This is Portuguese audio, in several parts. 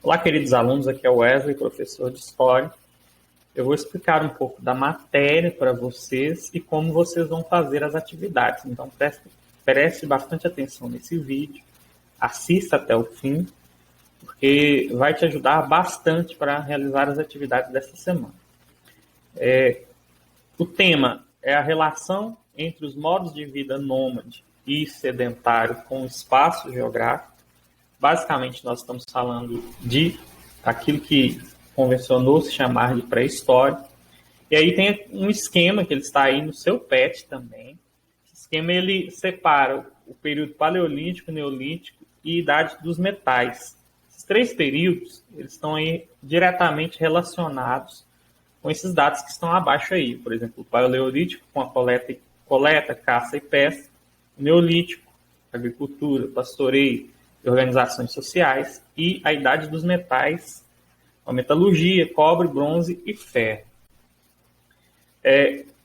Olá, queridos alunos, aqui é o Wesley, professor de História. Eu vou explicar um pouco da matéria para vocês e como vocês vão fazer as atividades. Então, preste bastante atenção nesse vídeo, assista até o fim, porque vai te ajudar bastante para realizar as atividades dessa semana. O tema é a relação entre os modos de vida nômade e sedentário com o espaço geográfico. Basicamente, nós estamos falando de aquilo que convencionou se chamar de pré-história. E aí tem um esquema que ele está aí no seu PET também. Esse esquema ele separa o período paleolítico, neolítico e idade dos metais. Esses três períodos eles estão aí diretamente relacionados com esses dados que estão abaixo aí. Por exemplo, o paleolítico com a coleta, caça e pesca. O neolítico, agricultura, pastoreio e organizações sociais. E a idade dos metais, a metalurgia, cobre, bronze e ferro.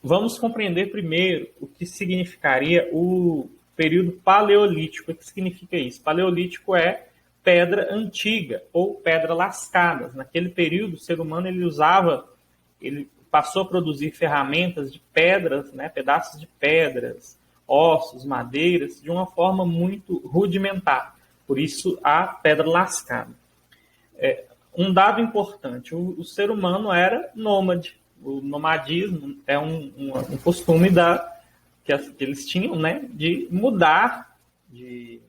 Vamos compreender primeiro o que significaria o período paleolítico. O que significa isso? Paleolítico é pedra antiga ou pedra lascada. Naquele período, o ser humano ele passou a produzir ferramentas de pedras, né, pedaços de pedras, ossos, madeiras, de uma forma muito rudimentar. Por isso, a pedra lascada. Um dado importante, o ser humano era nômade. O nomadismo é um costume que eles tinham, né, de mudar de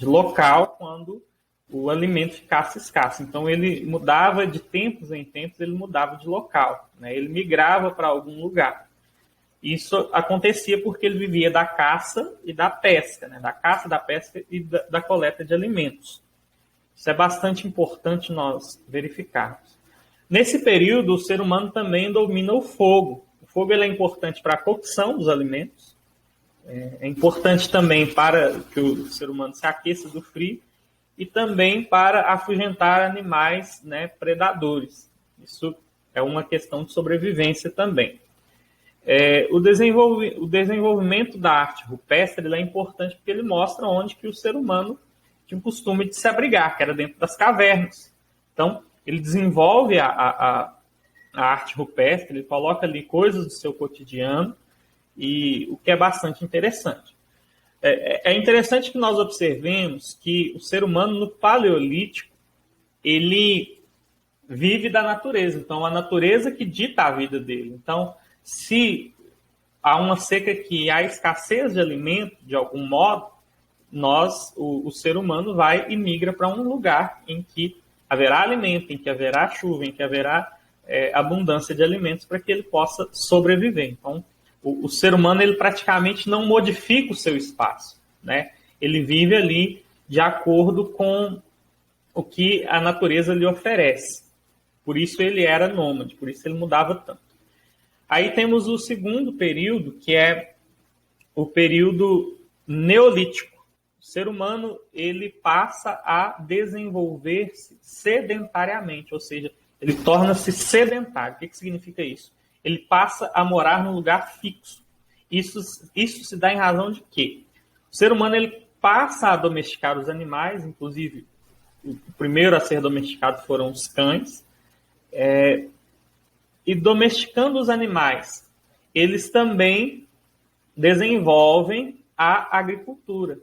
local quando o alimento ficasse escasso. Então, ele mudava de tempos em tempos, ele mudava de local, né? Ele migrava para algum lugar. Isso acontecia porque ele vivia da caça e da pesca, né? Da caça, da pesca e da coleta de alimentos. Isso é bastante importante nós verificarmos. Nesse período, o ser humano também domina o fogo. O fogo ele é importante para a cocção dos alimentos, é importante também para que o ser humano se aqueça do frio e também para afugentar animais, né, predadores. Isso é uma questão de sobrevivência também. O desenvolvimento da arte rupestre ele é importante porque ele mostra onde que o ser humano tinha o costume de se abrigar, que era dentro das cavernas. Então, ele desenvolve a arte rupestre, ele coloca ali coisas do seu cotidiano, e o que é bastante interessante. É interessante que nós observemos que o ser humano no paleolítico, ele vive da natureza. Então, a natureza que dita a vida dele. Então, se há uma seca aqui, há escassez de alimento, de algum modo, o ser humano vai e migra para um lugar em que haverá alimento, em que haverá chuva, em que haverá abundância de alimentos para que ele possa sobreviver. Então, o ser humano ele praticamente não modifica o seu espaço, né? Ele vive ali de acordo com o que a natureza lhe oferece. Por isso ele era nômade, por isso ele mudava tanto. Aí temos o segundo período, que é o período neolítico. O ser humano ele passa a desenvolver-se sedentariamente, ou seja, ele torna-se sedentário. O que significa isso? Ele passa a morar num lugar fixo. Isso se dá em razão de quê? O ser humano ele passa a domesticar os animais, inclusive o primeiro a ser domesticado foram os cães, e domesticando os animais, eles também desenvolvem a agricultura.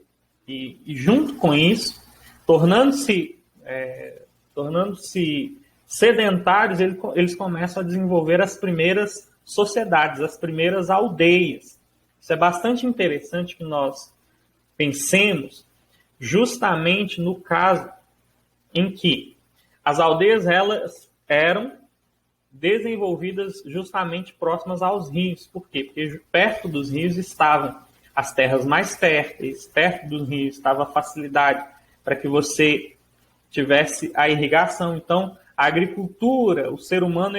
E junto com isso, tornando-se sedentários, eles começam a desenvolver as primeiras sociedades, as primeiras aldeias. Isso é bastante interessante que nós pensemos justamente no caso em que as aldeias elas eram desenvolvidas justamente próximas aos rios. Por quê? Porque perto dos rios estavam as terras mais férteis, perto dos rios estava a facilidade para que você tivesse a irrigação. Então, a agricultura, o ser humano,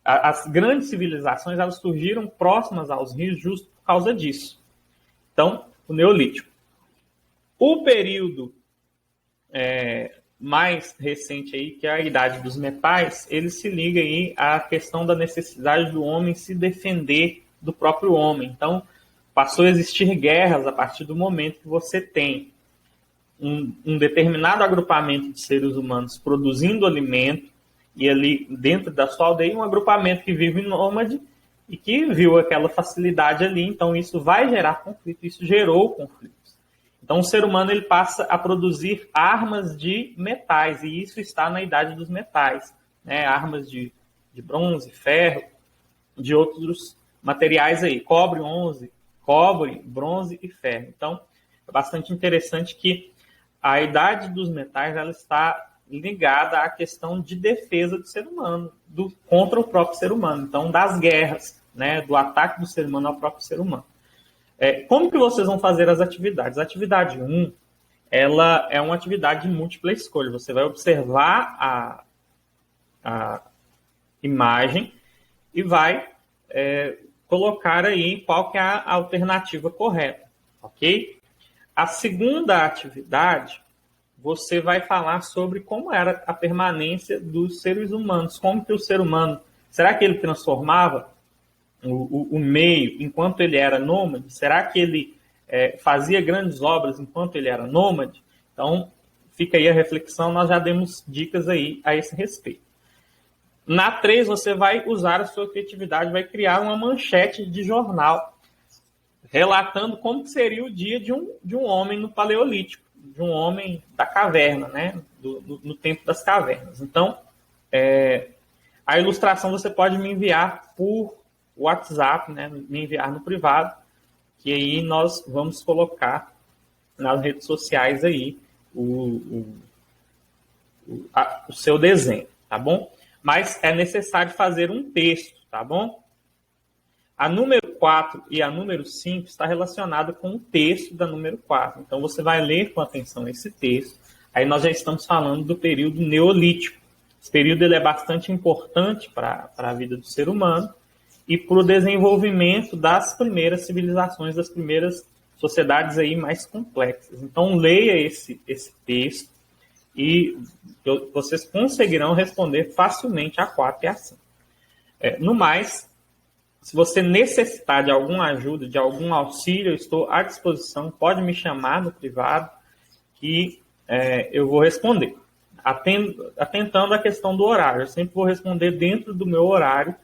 as grandes civilizações, elas surgiram próximas aos rios justo por causa disso. Então, o Neolítico. O período mais recente aí, que é a Idade dos Metais, ele se liga aí à questão da necessidade do homem se defender do próprio homem. Então, passou a existir guerras a partir do momento que você tem um determinado agrupamento de seres humanos produzindo alimento, e ali dentro da sua aldeia um agrupamento que vive nômade e que viu aquela facilidade ali, então isso vai gerar conflito, isso gerou conflitos. Então o ser humano ele passa a produzir armas de metais, e isso está na idade dos metais, né? Armas de bronze, ferro, de outros materiais aí, cobre, bronze e ferro. Então é bastante interessante que a idade dos metais ela está ligada à questão de defesa do ser humano, contra o próprio ser humano. Então, das guerras, né, do ataque do ser humano ao próprio ser humano. Como que vocês vão fazer as atividades? A atividade 1, ela é uma atividade de múltipla escolha. Você vai observar a imagem e vai colocar aí qual que é a alternativa correta, ok? A segunda atividade, você vai falar sobre como era a permanência dos seres humanos, como que o ser humano, será que ele transformava o meio enquanto ele era nômade? Será que ele fazia grandes obras enquanto ele era nômade? Então, fica aí a reflexão, nós já demos dicas aí a esse respeito. Na 3, você vai usar a sua criatividade, vai criar uma manchete de jornal relatando como seria o dia de um homem no Paleolítico, de um homem da caverna, né? No tempo das cavernas. Então, a ilustração você pode me enviar por WhatsApp, né? Me enviar no privado, que aí nós vamos colocar nas redes sociais aí o seu desenho, tá bom? Mas é necessário fazer um texto, tá bom? A número 4 e a número 5 está relacionada com o texto da número 4. Então, você vai ler com atenção esse texto. Aí nós já estamos falando do período neolítico. Esse período ele é bastante importante para a vida do ser humano e para o desenvolvimento das primeiras civilizações, das primeiras sociedades aí mais complexas. Então, leia esse texto e vocês conseguirão responder facilmente a 4 e a 5. No mais, se você necessitar de alguma ajuda, de algum auxílio, eu estou à disposição. Pode me chamar no privado que eu vou responder. Atentando à questão do horário. Eu sempre vou responder dentro do meu horário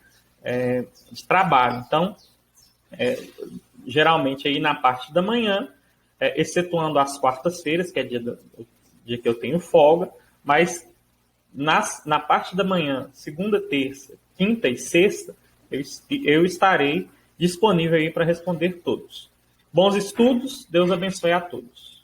de trabalho. Então, geralmente aí na parte da manhã, excetuando as quartas-feiras, que é dia que eu tenho folga, mas na parte da manhã, segunda, terça, quinta e sexta, eu estarei disponível aí para responder todos. Bons estudos, Deus abençoe a todos.